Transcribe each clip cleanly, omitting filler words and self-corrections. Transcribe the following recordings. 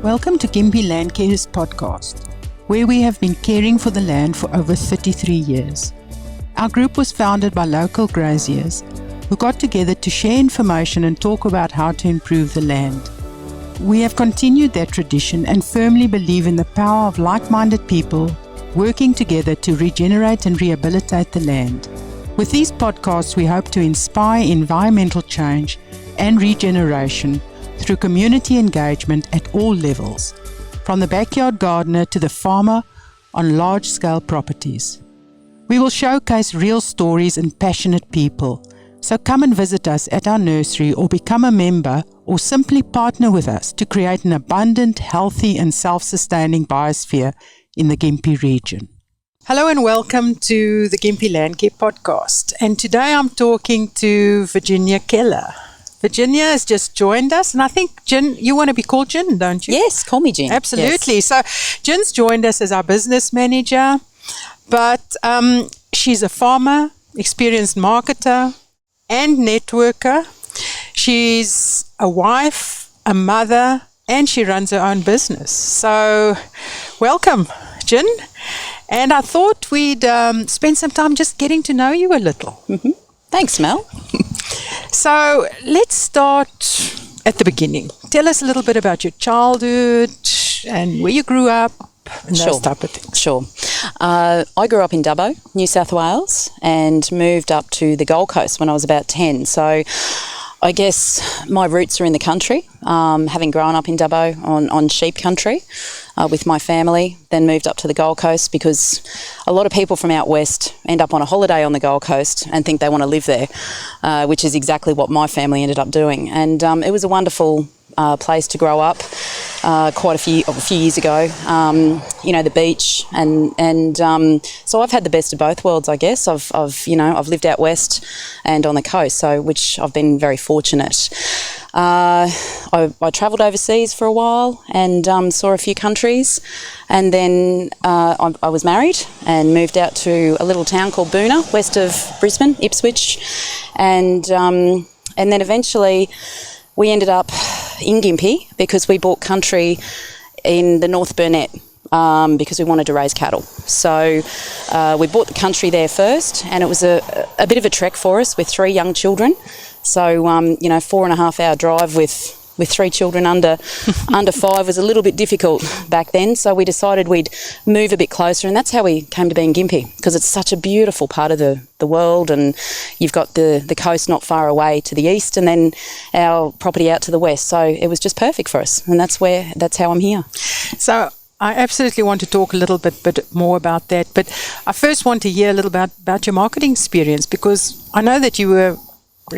Welcome to Gympie Landcare's podcast, where we have been caring for the land for over 33 years. Our group was founded by local graziers who got together to share information and talk about how to improve the land. We have continued that tradition and firmly believe in the power of like-minded people working together to regenerate and rehabilitate the land. With these podcasts, we hope to inspire environmental change and regeneration through community engagement at all levels, from the backyard gardener to the farmer on large-scale properties. We will showcase real stories and passionate people, so come and visit us at our nursery or become a member or simply partner with us to create an abundant, healthy and self-sustaining biosphere in the Gympie region. Hello and welcome to the Gympie Landcare podcast. And today I'm talking to Virginia Kelleher. Virginia has just joined us, and I think, Jen, you want to be called Jen, don't you? Yes, call me Jen. Absolutely. Yes. So Jen's joined us as our business manager, but she's a farmer, experienced marketer, and networker. She's a wife, a mother, and she runs her own business. So welcome, Jen. And I thought we'd spend some time just getting to know you a little. Mm-hmm. Thanks, Mel. So let's start at the beginning. Tell us a little bit about your childhood and where you grew up and those type of things. Sure. I grew up in Dubbo, New South Wales, and moved up to the Gold Coast when I was about 10. So I guess my roots are in the country, having grown up in Dubbo on sheep country with my family, then moved up to the Gold Coast because a lot of people from out west end up on a holiday on the Gold Coast and think they want to live there, which is exactly what my family ended up doing. And it was a wonderful place to grow up quite a few years ago. The beach and so I've had the best of both worlds, I guess. I've lived out west and on the coast, so which I've been very fortunate. I travelled overseas for a while and saw a few countries, and then I was married and moved out to a little town called Boona, west of Brisbane, Ipswich, and then eventually we ended up in Gympie because we bought country in the North Burnett because we wanted to raise cattle. So we bought the country there first, and it was a bit of a trek for us with 3 young children. So 4.5 hour drive with 3 children under 5 was a little bit difficult back then. So we decided we'd move a bit closer, and that's how we came to be in Gympie, because it's such a beautiful part of the world, and you've got the coast not far away to the east, and then our property out to the west. So it was just perfect for us, and that's how I'm here. So I absolutely want to talk a little bit more about that, but I first want to hear a little about your marketing experience, because I know that you were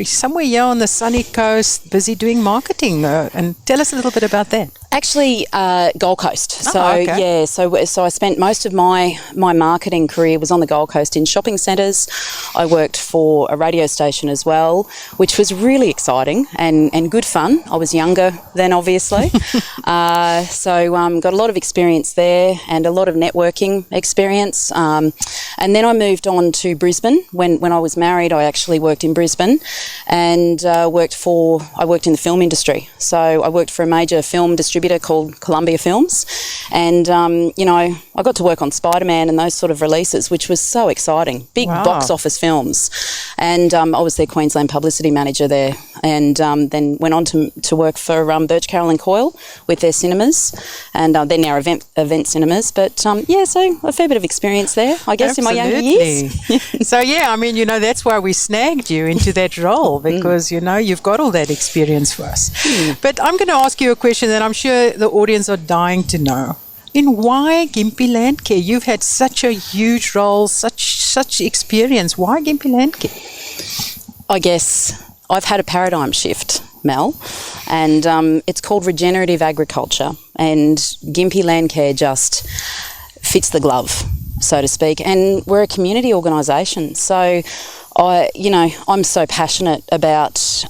somewhere here on the sunny coast, busy doing marketing, and tell us a little bit about that. Actually, Gold Coast. Okay. So I spent most of my marketing career was on the Gold Coast in shopping centres. I worked for a radio station as well, which was really exciting and good fun. I was younger then, obviously. Got a lot of experience there and a lot of networking experience. And then I moved on to Brisbane. When I was married, I actually worked in Brisbane and I worked in the film industry. So I worked for a major film distributor called Columbia Films, and I got to work on Spider-Man and those sort of releases, which was so exciting. Big box office films, and I was their Queensland publicity manager there, and then went on to work for Birch Carroll and Coyle with their cinemas, and they're now event cinemas. But so a fair bit of experience there, I guess. Absolutely. In my younger years. So that's why we snagged you into that role, because you've got all that experience for us. But I'm going to ask you a question that I'm sure the audience are dying to know. Why Gympie Landcare? You've had such a huge role, such experience. Why Gympie Landcare? I guess I've had a paradigm shift, Mel, and it's called regenerative agriculture, and Gympie Landcare just fits the glove, so to speak. And we're a community organisation, so I'm so passionate about,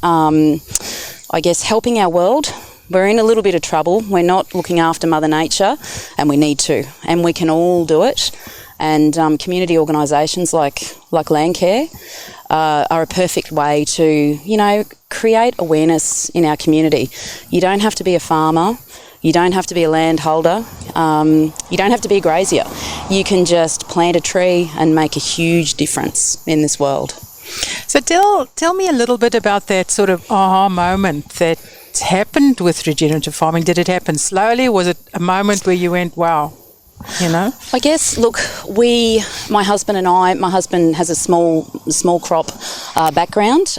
helping our world. We're in a little bit of trouble. We're not looking after Mother Nature, and we need to, and we can all do it. And community organisations like Landcare are a perfect way to, create awareness in our community. You don't have to be a farmer You don't have to be a landholder. You don't have to be a grazier. You can just plant a tree and make a huge difference in this world. So tell me a little bit about that sort of aha moment that happened with regenerative farming. Did it happen slowly? Was it a moment where you went, wow? You know, I guess, look, my husband and I, my husband has a small crop background,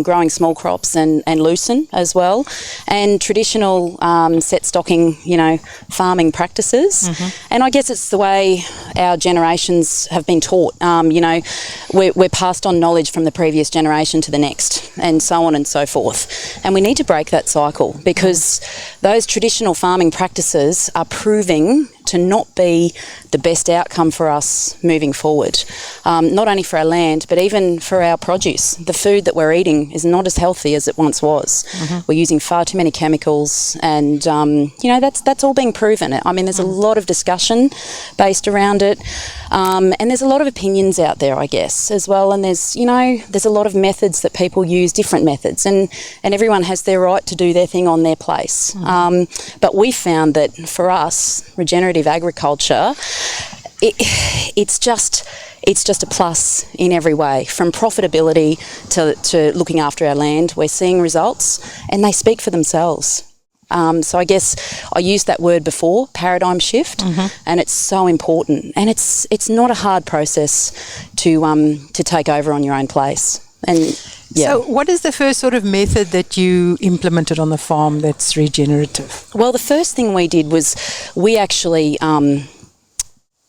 growing small crops and lucerne as well, and traditional set stocking, you know, farming practices. And I guess it's the way our generations have been taught. You know, we're passed on knowledge from the previous generation to the next, and so on and so forth. And we need to break that cycle, because those traditional farming practices are proving to not be the best outcome for us moving forward. Not only for our land, but even for our produce. The food that we're eating is not as healthy as it once was. We're using far too many chemicals, and you know, that's all being proven. I mean, there's a lot of discussion based around it, and there's a lot of opinions out there, I guess, as well. And there's a lot of methods that people use, different methods, and everyone has their right to do their thing on their place. But we found that for us, regenerative agriculture, it's just a plus in every way, from profitability to looking after our land. We're seeing results, and they speak for themselves. So I guess I used that word before, paradigm shift, and it's so important. And it's not a hard process to take over on your own place. And yeah. So what is the first sort of method that you implemented on the farm that's regenerative? Well, the first thing we did was we actually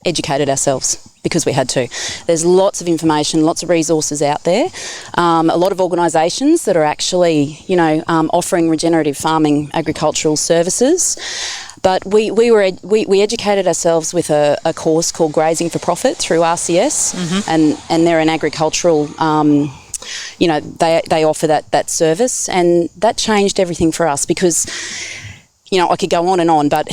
educated ourselves, because we had to. There's lots of information, lots of resources out there, a lot of organisations that are actually, offering regenerative farming agricultural services. But we educated ourselves with a course called Grazing for Profit through RCS, and they're an agricultural. They offer that service, and that changed everything for us, because, I could go on and on, but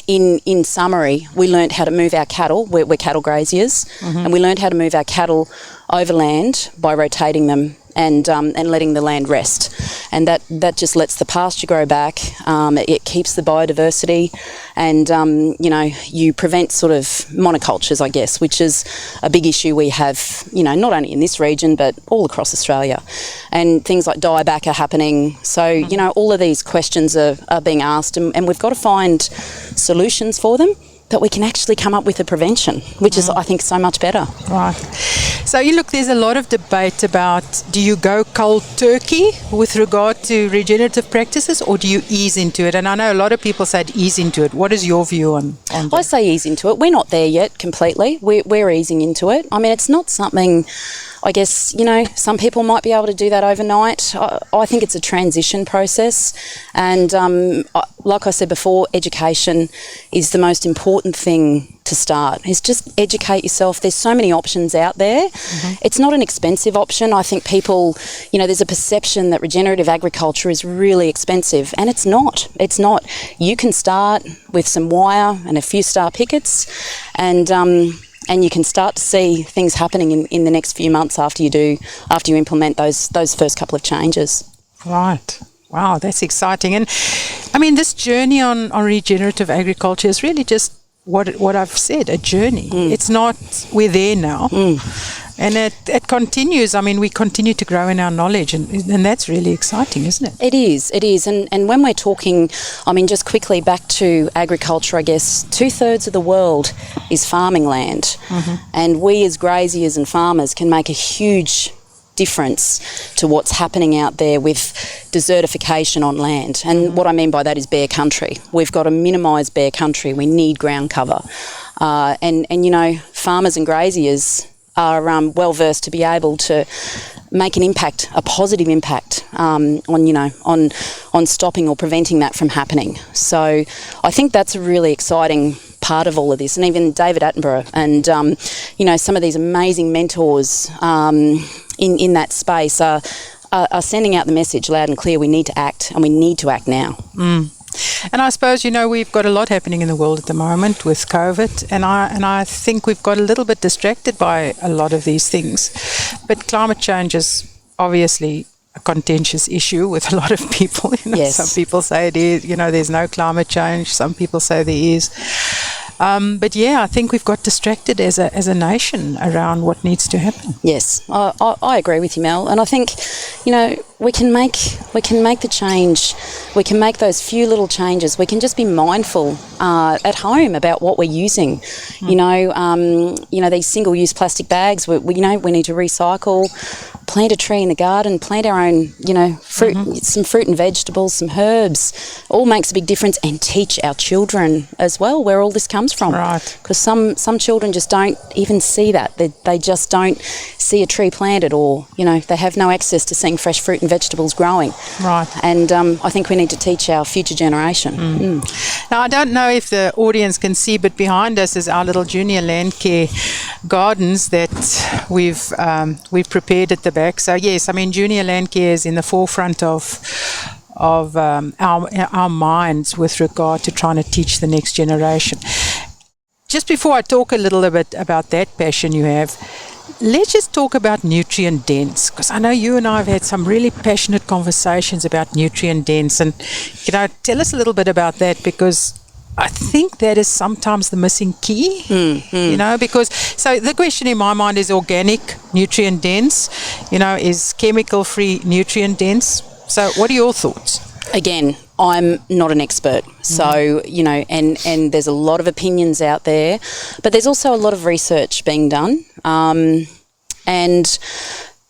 in summary, we learnt how to move our cattle. We're cattle graziers, and we learnt how to move our cattle overland by rotating them and letting the land rest. And that just lets the pasture grow back. It keeps the biodiversity, and you prevent sort of monocultures, I guess, which is a big issue we have, not only in this region but all across Australia. And things like dieback are happening. So all of these questions are being asked, and we've got to find solutions for them that we can actually come up with a prevention, which is, I think, so much better. Right. So there's a lot of debate about, do you go cold turkey with regard to regenerative practices, or do you ease into it? And I know a lot of people said ease into it. What is your view on that? I say ease into it. We're not there yet completely. We're easing into it. I mean, it's not something, I guess, some people might be able to do that overnight. I think it's a transition process. And like I said before, education is the most important thing to start. Is just educate yourself. There's so many options out there. It's not an expensive option. I think people, there's a perception that regenerative agriculture is really expensive, and it's not. It's not. You can start with some wire and a few star pickets, and you can start to see things happening in the next few months after you implement those first couple of changes. Right. Wow, that's exciting. And I mean, this journey on regenerative agriculture is really just what I've said, a journey. It's not, we're there now. And it continues. I mean, we continue to grow in our knowledge, and that's really exciting, isn't it? It is. And when we're talking, I mean, just quickly back to agriculture, I guess 2/3 of the world is farming land. And we as graziers and farmers can make a huge difference to what's happening out there with desertification on land. And what I mean by that is bare country. We've got to minimise bare country. We need ground cover. And farmers and graziers are well versed to be able to make an impact, a positive impact on stopping or preventing that from happening. So I think that's a really exciting part of all of this. And even David Attenborough and some of these amazing mentors in that space are sending out the message loud and clear. We need to act, and we need to act now. And I suppose, we've got a lot happening in the world at the moment with COVID, and I think we've got a little bit distracted by a lot of these things. But climate change is obviously a contentious issue with a lot of people. Yes. Some people say it is, there's no climate change. Some people say there is. But yeah, I think we've got distracted as a nation around what needs to happen. Yes, I agree with you, Mel. And I think, we can make the change. We can make those few little changes. We can just be mindful at home about what we're using. These single-use plastic bags. We need to recycle. Plant a tree in the garden. Plant our own, fruit, some fruit and vegetables, some herbs. All makes a big difference. And teach our children as well where all this comes from. Right. Because some children just don't even see that. They just don't see a tree planted, or they have no access to seeing fresh fruit and vegetables growing. Right. And I think we need to teach our future generation. Now, I don't know if the audience can see, but behind us is our little junior Landcare gardens that we've prepared at the back. So yes, junior Landcare is in the forefront of our minds with regard to trying to teach the next generation. Just before I talk a little bit about that passion you have, let's just talk about nutrient dense, because I know you and I have had some really passionate conversations about nutrient dense, and tell us a little bit about that, because I think that is sometimes the missing key, because so the question in my mind is organic nutrient dense, is chemical free nutrient dense. So what are your thoughts? Again, I'm not an expert, so, and there's a lot of opinions out there, but there's also a lot of research being done. And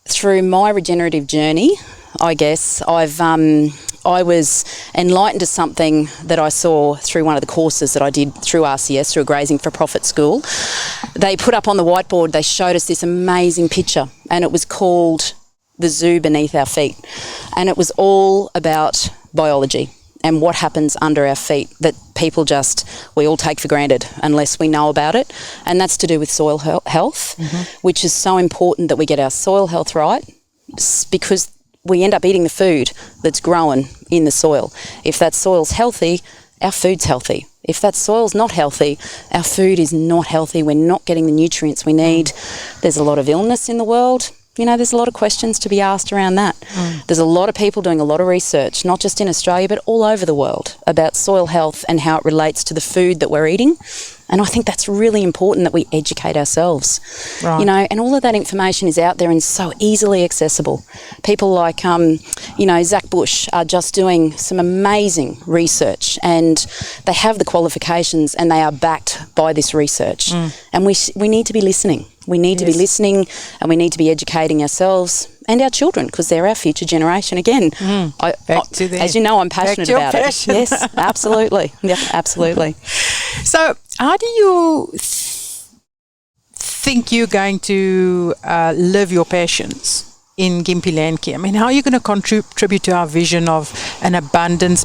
through my regenerative journey, I guess, I was enlightened to something that I saw through one of the courses that I did through RCS, through a Grazing for Profit school. They put up on the whiteboard, they showed us this amazing picture, and it was called The Zoo Beneath Our Feet. And it was all about biology and what happens under our feet that we all take for granted unless we know about it. And that's to do with soil health, which is so important that we get our soil health right, because we end up eating the food that's growing in the soil. If that soil's healthy, our food's healthy. If that soil's not healthy, our food is not healthy. We're not getting the nutrients we need. There's a lot of illness in the world. There's a lot of questions to be asked around that. There's a lot of people doing a lot of research, not just in Australia, but all over the world, about soil health and how it relates to the food that we're eating. And I think that's really important, that we educate ourselves. Right. And all of that information is out there and so easily accessible. People like, Zach Bush are just doing some amazing research, and they have the qualifications and they are backed by this research. And we need to be listening. We need to be listening, and we need to be educating ourselves and our children, because they're our future generation. Again, as you know, I'm passionate about it. Yes, absolutely. Yep, absolutely. So how do you think you're going to live your passions in Gympie Landcare? How are you going to contribute to our vision of an abundant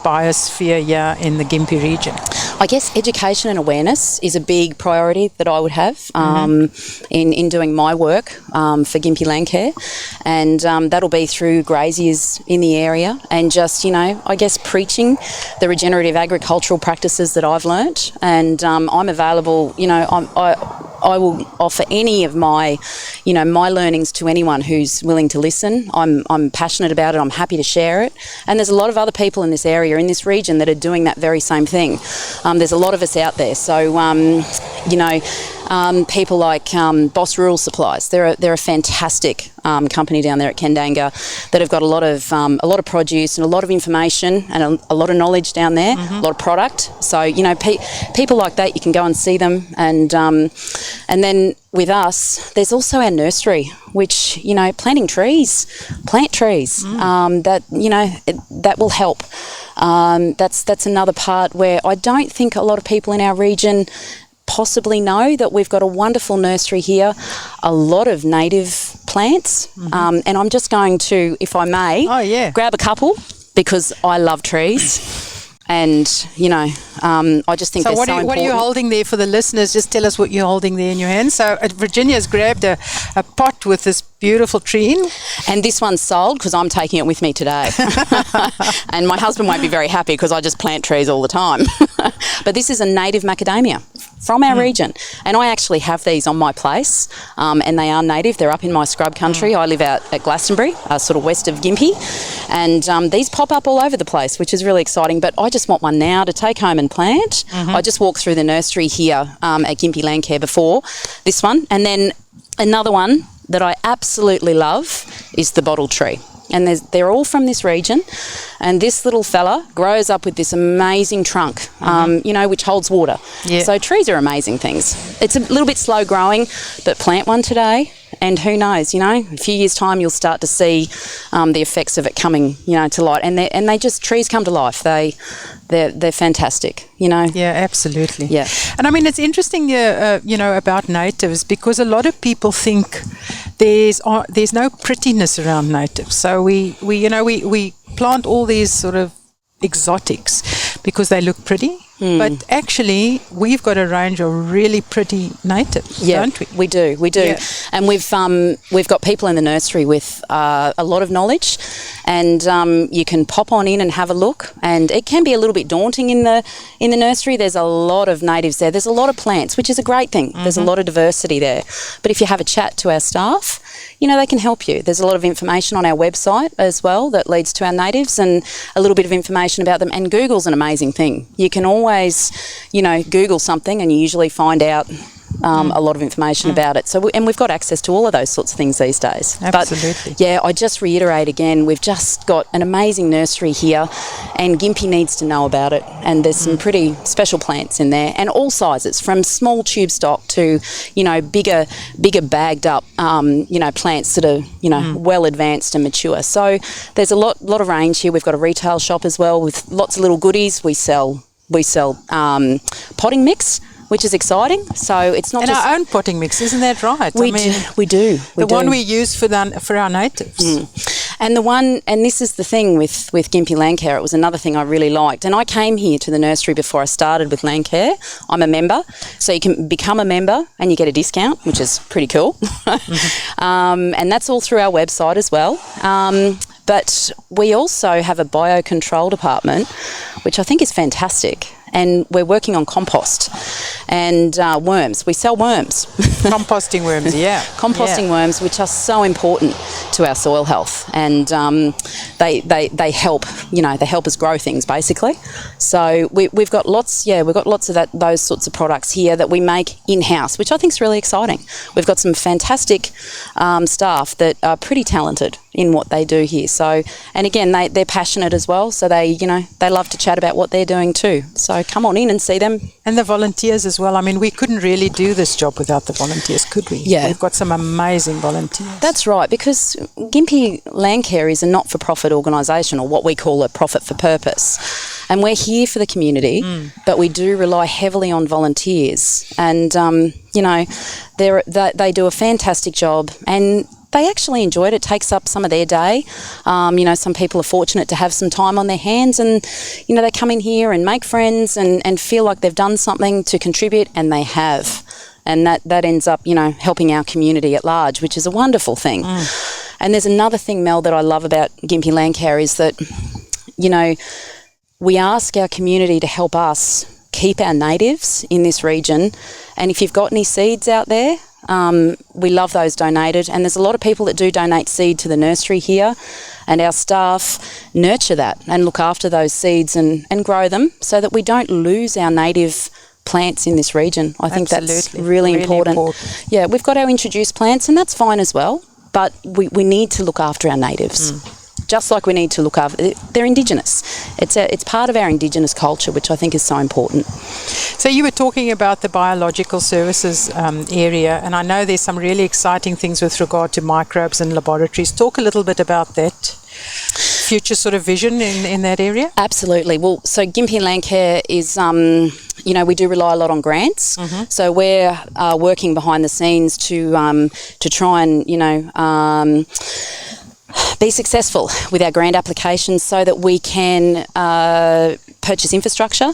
biosphere here in the Gympie region? I guess education and awareness is a big priority that I would have in doing my work for Gympie Landcare, and that'll be through graziers in the area, and just, I guess preaching the regenerative agricultural practices that I've learnt. And I'm available, I will offer any of my, my learnings to anyone who's willing to listen. I'm passionate about it. I'm happy to share it. And there's a lot of other people in this area, in this region, that are doing that very same thing. There's a lot of us out there. So, people like Boss Rural Supplies. They're a fantastic company down there at Kendanga that have got a lot of produce and a lot of information and a lot of knowledge down there, a lot of product. So people like that, you can go and see them. And then with us, there's also our nursery, which plant trees. That will help. That's another part where I don't think a lot of people in our region possibly know that we've got a wonderful nursery here, a lot of native plants, and I'm just going to, if I may, grab a couple, because I love trees. And, I just think they're so important. What are you holding there for the listeners? Just tell us what you're holding there in your hand. So Virginia's grabbed a pot with this beautiful tree in. And this one's sold because I'm taking it with me today. And my husband won't be very happy because I just plant trees all the time. But this is a native macadamia. from our region. And I actually have these on my place, and they are native. They're up in my scrub country. I live out at Glastonbury, sort of west of Gympie, and these pop up all over the place, which is really exciting. But I just want one now to take home and plant. I just walked through the nursery here at Gympie Landcare before this one, and then another one that I absolutely love is the bottle tree. And they're all from this region, and this little fella grows up with this amazing trunk, which holds water. Yeah. So trees are amazing things. It's a little bit slow growing, but plant one today, and who knows, a few years' time you'll start to see the effects of it coming, to light. And they just, trees come to life. They're fantastic, Yeah, absolutely. Yeah. And I mean, it's interesting, about natives, because a lot of people think there's no prettiness around natives. So we plant all these sort of exotics because they look pretty. But actually, we've got a range of really pretty natives, don't we? We do. Yeah. And we've got people in the nursery with a lot of knowledge, and you can pop on in and have a look. And it can be a little bit daunting in the nursery. There's a lot of natives there. There's a lot of plants, which is a great thing. There's a lot of diversity there. But if you have a chat to our staff, they can help you. There's a lot of information on our website as well that leads to our natives, and a little bit of information about them. And Google's an amazing thing. You can always, Google something, and you usually find out a lot of information about it. So, and we've got access to all of those sorts of things these days. Absolutely. But I just reiterate again, we've just got an amazing nursery here, and Gympie needs to know about it. And there's some pretty special plants in there, and all sizes, from small tube stock to, bigger bagged up, plants that are, well advanced and mature. So there's a lot of range here. We've got a retail shop as well with lots of little goodies. We sell potting mix, which is exciting. So it's not just our own potting mix, isn't that right? We do. One we use for our natives. And this is the thing with Gympie Landcare. It was another thing I really liked. And I came here to the nursery before I started with Landcare. I'm a member, so you can become a member and you get a discount, which is pretty cool. And that's all through our website as well. But we also have a biocontrol department, which I think is fantastic. And we're working on compost and worms. We sell worms. Composting worms, yeah. Composting worms, which are so important to our soil health, and they help. They help us grow things basically. So we've got lots. Yeah, we've got lots of those sorts of products here that we make in house, which I think is really exciting. We've got some fantastic staff that are pretty talented in what they do here. So, and again, they're passionate as well. So they love to chat about what they're doing too. So come on in and see them. And the volunteers as well. I mean, we couldn't really do this job without the volunteers, could we? Yeah. We've got some amazing volunteers. That's right, because Gympie Landcare is a not-for-profit organisation, or what we call a profit for purpose. And we're here for the community, but we do rely heavily on volunteers. And, they do a fantastic job, and they actually enjoy it. It takes up some of their day. Some people are fortunate to have some time on their hands, and, they come in here and make friends and feel like they've done something to contribute, and they have. And that ends up, helping our community at large, which is a wonderful thing. And there's another thing, Mel, that I love about Gympie Landcare is that, we ask our community to help us keep our natives in this region. And if you've got any seeds out there, we love those donated, and there's a lot of people that do donate seed to the nursery here, and our staff nurture that and look after those seeds and grow them so that we don't lose our native plants in this region. I think that's really important. Yeah, we've got our introduced plants, and that's fine as well, but we need to look after our natives. Just like we need to look after, they're Indigenous. It's part of our Indigenous culture, which I think is so important. So you were talking about the biological services area, and I know there's some really exciting things with regard to microbes and laboratories. Talk a little bit about that future sort of vision in that area. Absolutely. Well, so Gympie Landcare is, we do rely a lot on grants. So we're working behind the scenes to try and, be successful with our grant applications so that we can purchase infrastructure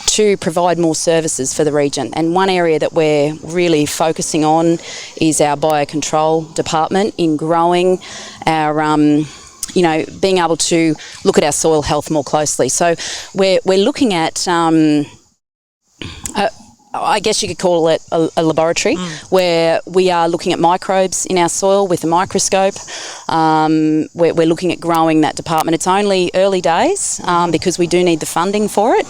to provide more services for the region. And one area that we're really focusing on is our biocontrol department in growing our being able to look at our soil health more closely. So we're looking at I guess you could call it a laboratory where we are looking at microbes in our soil with a microscope. We're looking at growing that department. It's only early days because we do need the funding for it.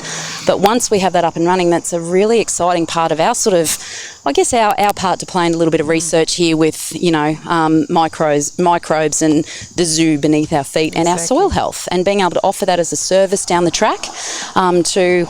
But once we have that up and running, that's a really exciting part of our sort of, I guess, our part to play in a little bit of research here with, microbes and the zoo beneath our feet and our soil health, and being able to offer that as a service down the track to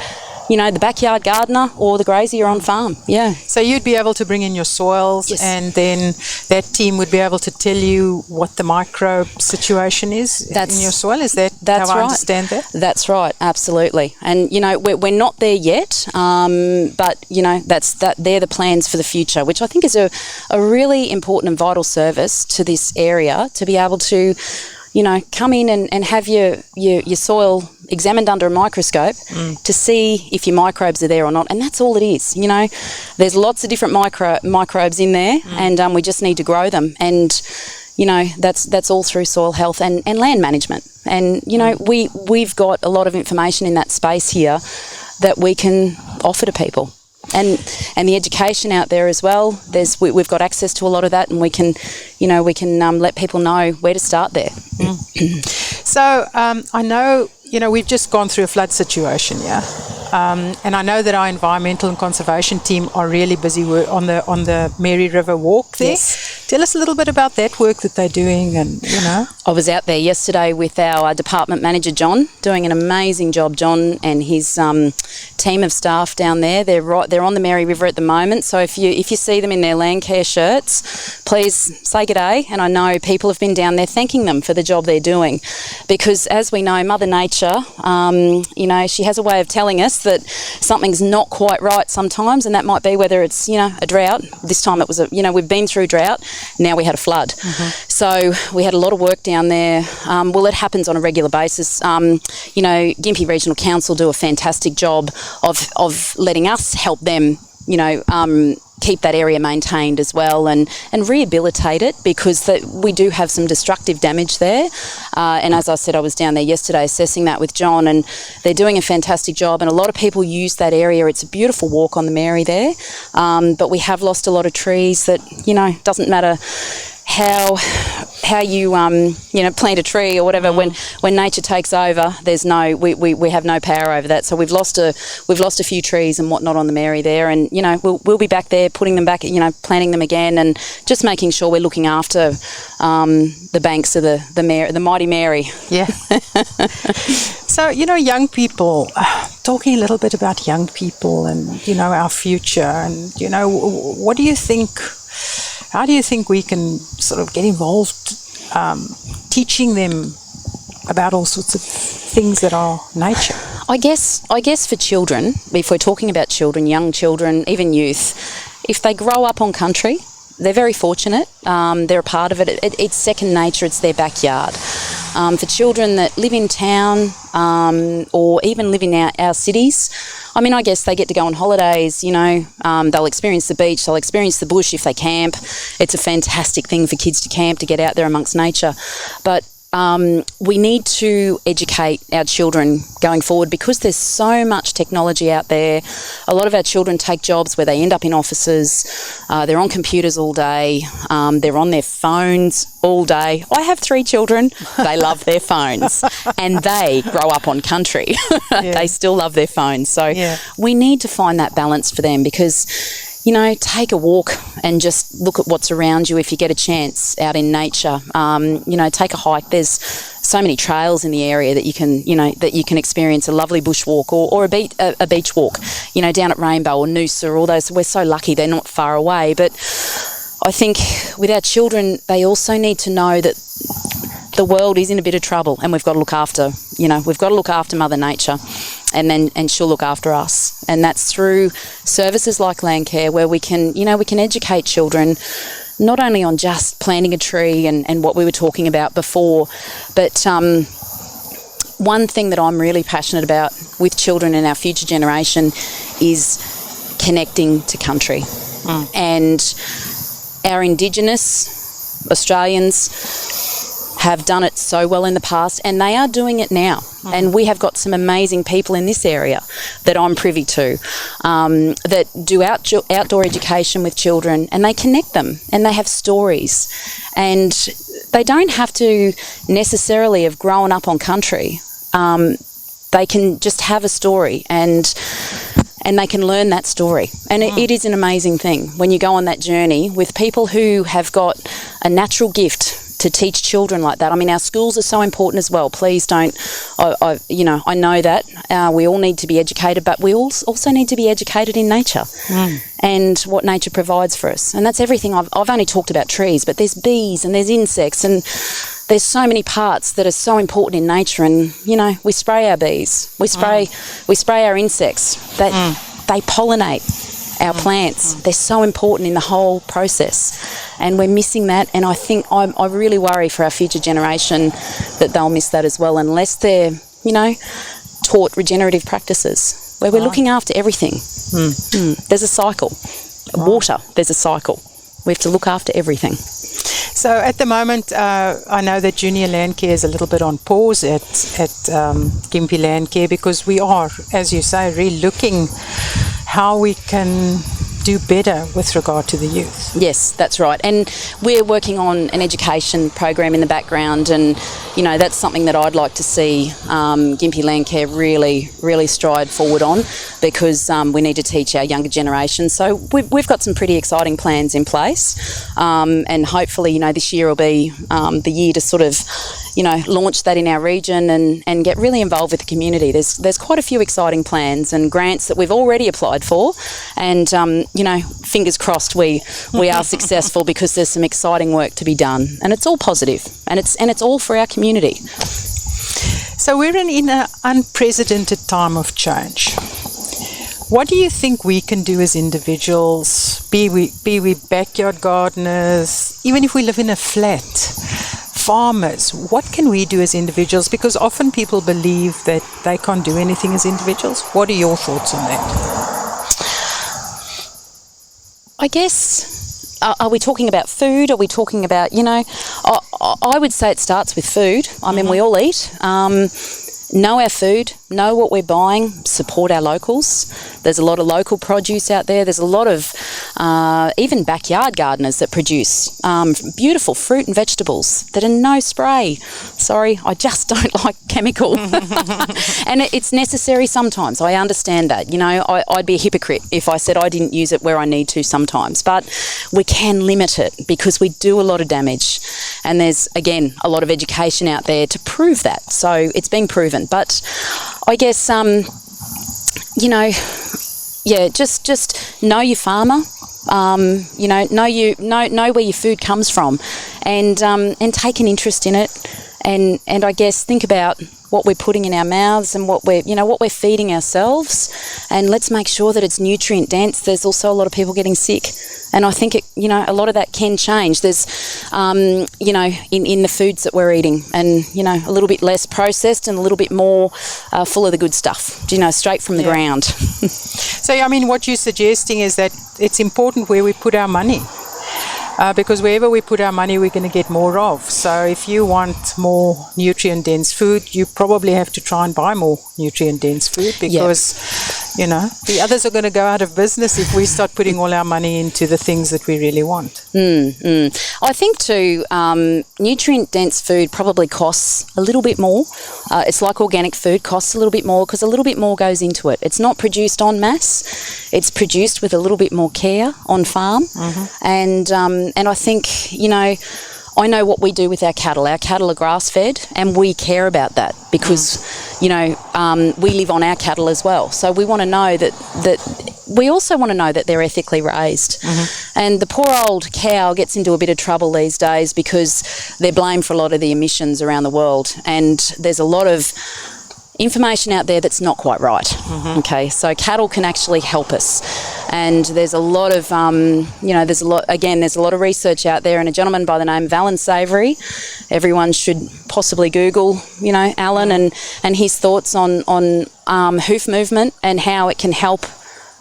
the backyard gardener or the grazier on farm. Yeah. So you'd be able to bring in your soils, yes, and then that team would be able to tell you what the microbe situation is in your soil. Is that how I understand that? That's right, absolutely. And we're not there yet, but they're the plans for the future, which I think is a really important and vital service to this area, to be able to come in and have your soil examined under a microscope to see if your microbes are there or not. And that's all it is. There's lots of different microbes in there, and we just need to grow them. And, that's all through soil health and land management. And, we've got a lot of information in that space here that we can offer to people. And the education out there as well. We've got access to a lot of that, and we can let people know where to start there. So I know we've just gone through a flood situation, and I know that our environmental and conservation team are really busy on the Mary River walk there. Yes. Tell us a little bit about that work that they're doing, and I was out there yesterday with our department manager John, doing an amazing job. John and his team of staff down there. They're on the Mary River at the moment. So if you see them in their Landcare shirts, please say g'day. And I know people have been down there thanking them for the job they're doing, because as we know, Mother Nature, she has a way of telling us that something's not quite right sometimes, and that might be whether it's a drought. This time it was we've been through drought. Now we had a flood. So we had a lot of work down there. It happens on a regular basis. Gympie Regional Council do a fantastic job of letting us help them, keep that area maintained as well, and rehabilitate it, because we do have some destructive damage there. And as I said, I was down there yesterday assessing that with John, and they're doing a fantastic job, and a lot of people use that area. It's a beautiful walk on the Mary there, but we have lost a lot of trees that, doesn't matter how you plant a tree or whatever, when nature takes over, we have no power over that. So we've lost a few trees and whatnot on the Mary there, and we'll be back there putting them back, planting them again, and just making sure we're looking after the banks of the mighty Mary. Yeah. So young people, talking a little bit about young people and our future, and what do you think? How do you think we can sort of get involved, teaching them about all sorts of things that are nature? I guess for children, if we're talking about children, young children, even youth, if they grow up on country, they're very fortunate. They're a part of it. It's second nature. It's their backyard. For children that live in town or even live in our cities, I guess they get to go on holidays, they'll experience the beach, they'll experience the bush if they camp. It's a fantastic thing for kids to camp, to get out there amongst nature. But we need to educate our children going forward, because there's so much technology out there. A lot of our children take jobs where they end up in offices. They're on computers all day. They're on their phones all day. I have 3 children. They love their phones, and they grow up on country. Yeah. They still love their phones. So we need to find that balance for them, because take a walk and just look at what's around you if you get a chance out in nature. Take a hike. There's so many trails in the area that you can experience a lovely bushwalk or a beach walk, down at Rainbow or Noosa, all those. We're so lucky they're not far away. But I think with our children, they also need to know that the world is in a bit of trouble, and we've got to look after, Mother Nature, and she'll look after us. And that's through services like Landcare, where we can educate children not only on just planting a tree and what we were talking about before, but one thing that I'm really passionate about with children and our future generation is connecting to country. And our Indigenous Australians have done it so well in the past, and they are doing it now. And we have got some amazing people in this area that I'm privy to that do outdoor education with children, and they connect them and they have stories, and they don't have to necessarily have grown up on country. They can just have a story and they can learn that story. And it is an amazing thing when you go on that journey with people who have got a natural gift to teach children like that. I mean, our schools are so important as well. Please don't, I know that we all need to be educated, but we also need to be educated in nature and what nature provides for us. And that's everything. I've only talked about trees, but there's bees and there's insects, and there's so many parts that are so important in nature. And, we spray our bees, we spray our insects, they pollinate our plants. They're so important in the whole process, and we're missing that. And I think I really worry for our future generation that they'll miss that as well, unless they're taught regenerative practices where we're looking after everything. There's a cycle. Water, there's a cycle. We have to look after everything. So at the moment, I know that Junior Landcare is a little bit on pause at Gympie Landcare, because we are, as you say, really looking how we can do better with regard to the youth. Yes, that's right. And we're working on an education program in the background, and that's something that I'd like to see Gympie Landcare really stride forward on, because we need to teach our younger generation. So we've got some pretty exciting plans in place, and hopefully this year will be the year to sort of launch that in our region and get really involved with the community. There's quite a few exciting plans and grants that we've already applied for, and fingers crossed we are successful, because there's some exciting work to be done, and it's all positive, and it's all for our community. So we're in an unprecedented time of change. What do you think we can do as individuals, be we backyard gardeners, even if we live in a flat, farmers? What can we do as individuals? Because often people believe that they can't do anything as individuals. What are your thoughts on that? I guess, are we talking about food? Are we talking about, I would say it starts with food. I mean, we all eat. Know our food, know what we're buying, support our locals. There's a lot of local produce out there. There's a lot of even backyard gardeners that produce beautiful fruit and vegetables that are no spray. Sorry, I just don't like chemical. And it's necessary sometimes. I understand that. I'd be a hypocrite if I said I didn't use it where I need to sometimes. But we can limit it, because we do a lot of damage. And there's, again, a lot of education out there to prove that. So it's being proven. But I guess, just know your farmer. Know where your food comes from, and take an interest in it, and I guess think about what we're putting in our mouths and what we're feeding ourselves, and let's make sure that it's nutrient dense. There's also a lot of people getting sick, and I think a lot of that can change. There's in the foods that we're eating, and a little bit less processed and a little bit more full of the good stuff, straight from the ground. So what you're suggesting is that it's important where we put our money. Because wherever we put our money, we're going to get more of. So if you want more nutrient-dense food, you probably have to try and buy more nutrient-dense food, because, the others are going to go out of business if we start putting all our money into the things that we really want. I think too, nutrient-dense food probably costs a little bit more. It's like organic food, costs a little bit more, because a little bit more goes into it. It's not produced en masse. It's produced with a little bit more care on farm. And I think, I know what we do with our cattle. Our cattle are grass-fed, and we care about that, because, we live on our cattle as well. So we want to know that we also want to know that they're ethically raised. And the poor old cow gets into a bit of trouble these days, because they're blamed for a lot of the emissions around the world. And there's a lot of information out there that's not quite right. Okay, so cattle can actually help us, and there's a lot of there's a lot of research out there, and a gentleman by the name of Alan Savory, everyone should possibly Google Alan and his thoughts on hoof movement and how it can help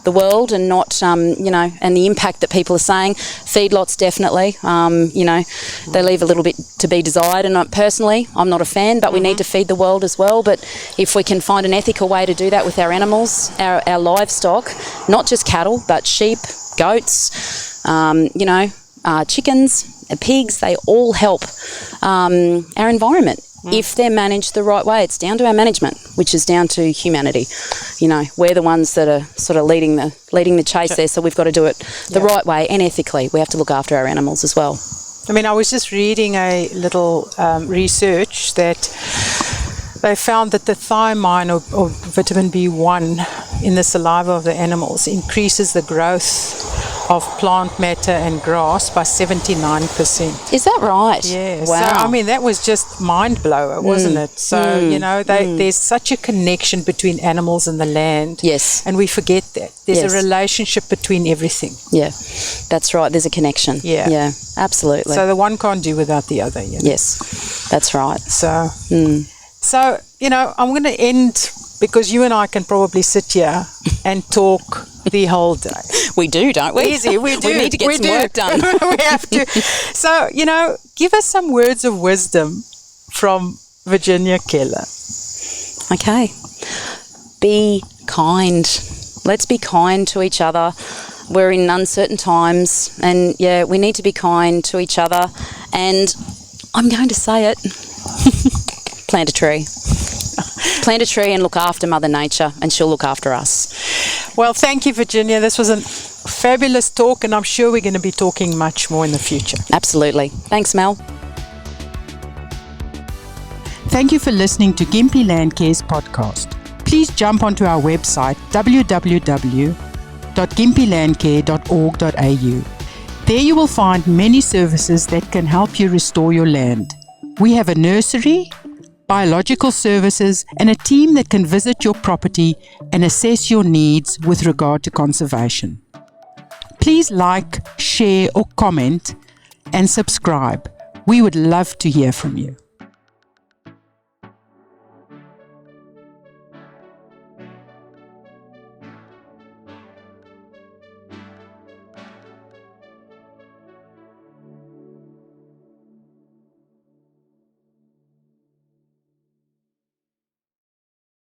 the world and not, and the impact that people are saying. Feedlots, definitely, they leave a little bit to be desired. And personally, I'm not a fan, but we need to feed the world as well. But if we can find an ethical way to do that with our animals, our livestock, not just cattle, but sheep, goats, chickens, pigs, they all help our environment. If they're managed the right way. It's down to our management, which is down to humanity. We're the ones that are sort of leading the chase there, so we've got to do it the right way and ethically. We have to look after our animals as well. I mean, I was just reading a little research that they found that the thiamine or vitamin B1 in the saliva of the animals increases the growth of plant matter and grass by 79%. Is that right? Yeah. Wow. So, I mean, that was just mind blower, wasn't it? So, there's such a connection between animals and the land. Yes. And we forget that. There's a relationship between everything. Yeah, that's right. There's a connection. Yeah. Yeah, absolutely. So the one can't do without the other. Yes, that's right. So, I'm going to end because you and I can probably sit here and talk the whole day. We do, don't we? Easy, we do. We need to get some work done. We have to. So, give us some words of wisdom from Virginia Kelleher. Okay. Be kind. Let's be kind to each other. We're in uncertain times, and we need to be kind to each other. And I'm going to say it. Plant a tree. Plant a tree and look after Mother Nature, and she'll look after us. Well, thank you, Virginia. This was a fabulous talk, and I'm sure we're going to be talking much more in the future. Absolutely. Thanks, Mel. Thank you for listening to Gympie Landcare's podcast. Please jump onto our website, www.gympielandcare.org.au. There you will find many services that can help you restore your land. We have a nursery, biological services, and a team that can visit your property and assess your needs with regard to conservation. Please like, share, or comment, and subscribe. We would love to hear from you.